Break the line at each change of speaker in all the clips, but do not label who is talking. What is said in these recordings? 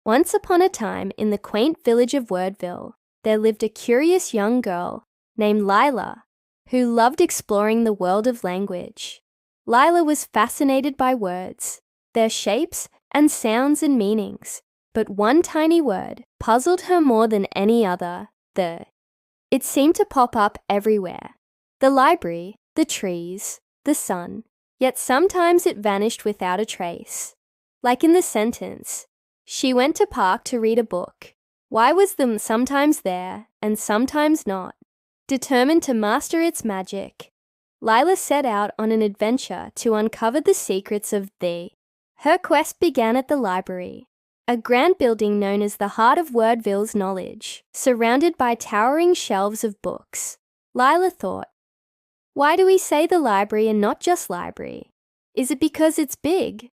Once upon a time, in the quaint village of Wordville, there lived a curious young girl named Lila, who loved exploring the world of language. Lila was fascinated by words, their shapes and sounds and meanings, but one tiny word puzzled her more than any other, the. It seemed to pop up everywhere. The library, the trees, the sun, yet sometimes it vanished without a trace. Like in the sentence, she went to park to read a book. Why was them sometimes there and sometimes not? Determined to master its magic, Lila set out on an adventure to uncover the secrets of the. Her quest began at the library, a grand building known as the heart of Wordville's knowledge, surrounded by towering shelves of books. Lila thought, why do we say the library and not just library? Is it because it's big?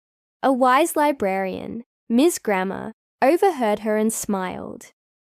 A wise librarian, Ms. Grammar, overheard her and smiled.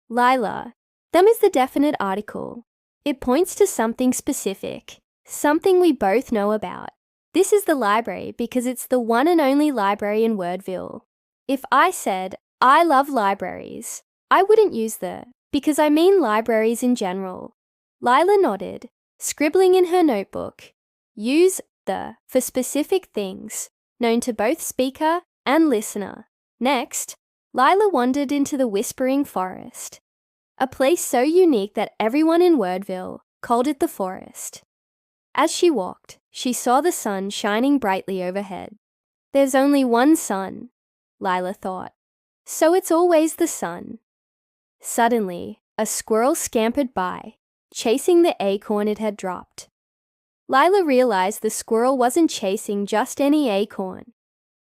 Lila, them is the definite article. It points to something specific, something we both know about. This is the library because it's the one and only library in Wordville. If I said, I love libraries, I wouldn't use the, because I mean libraries in general. Lila nodded, scribbling in her notebook. Use the for specific things, known to both speaker and listener. Next, Lila wandered into the Whispering Forest, a place so unique that everyone in Wordville called it the forest. As she walked, she saw the sun shining brightly overhead. There's only one sun, Lila thought, so it's always the sun. Suddenly, a squirrel scampered by, chasing the acorn it had dropped. Lila realized the squirrel wasn't chasing just any acorn.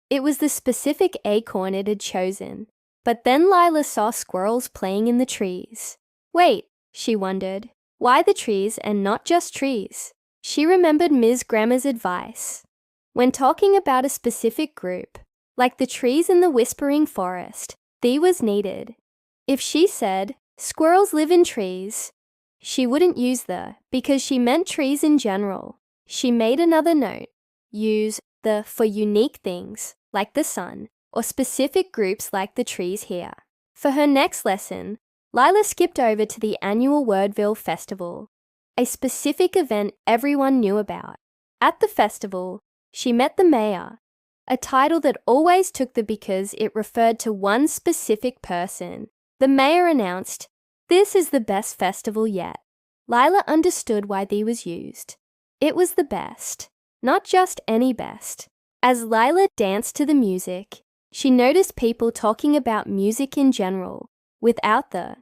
It was the specific acorn it had chosen. But then Lila saw squirrels playing in the trees. Wait, she wondered, why the trees and not just trees? She remembered Ms. Grammar's advice. When talking about a specific group, like the trees in the Whispering Forest, the was needed. If she said, squirrels live in trees, she wouldn't use the because she meant trees in general. She made another note. Use the for unique things, like the sun, or specific groups like the trees here. For her next lesson, Lila skipped over to the annual Wordville Festival, a specific event everyone knew about. At the festival, she met the mayor, a title that always took the because it referred to one specific person. The mayor announced, "This is the best festival yet." Lila understood why the was used. It was the best, not just any best. As Lila danced to the music, she noticed people talking about music in general, without the.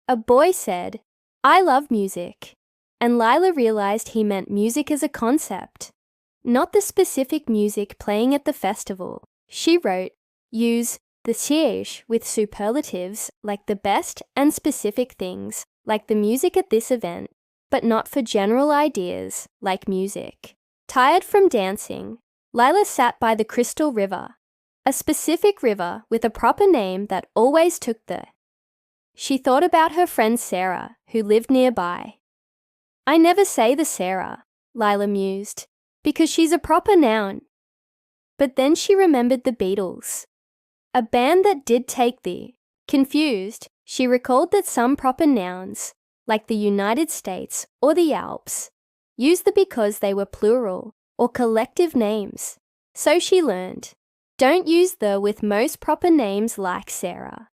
A boy said, "I love music," and Lila realized he meant music as a concept, not the specific music playing at the festival. She wrote, use the siège with superlatives like the best and specific things, like the music at this event, but not for general ideas like music. Tired from dancing, Lila sat by the Crystal River, a specific river with a proper name that always took the. She thought about her friend Sarah, who lived nearby. I never say the Sarah, Lila mused, because she's a proper noun. But then she remembered the Beatles, a band that did take the. Confused, she recalled that some proper nouns, like the United States or the Alps, used the because they were plural or collective names. So she learned, don't use the with most proper names like Sarah,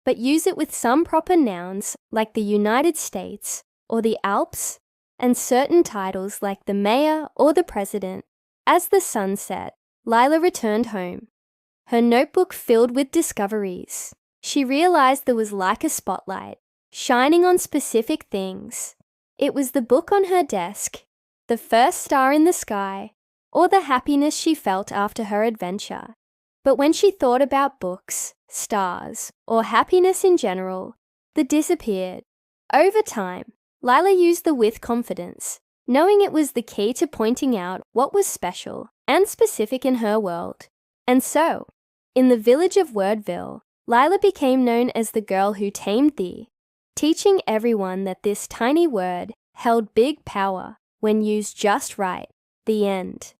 but use it with some proper nouns like the United States or the Alps and certain titles like the mayor or the president. As the sun set, Lila returned home, her notebook filled with discoveries. She realized there was like a spotlight, shining on specific things. It was the book on her desk, the first star in the sky, or the happiness she felt after her adventure. But when she thought about books, stars, or happiness in general, the disappeared. Over time, Lila used the with confidence, knowing it was the key to pointing out what was special and specific in her world. And so, in the village of Wordville, Lila became known as the girl who tamed the, teaching everyone that this tiny word held big power when used just right. The end.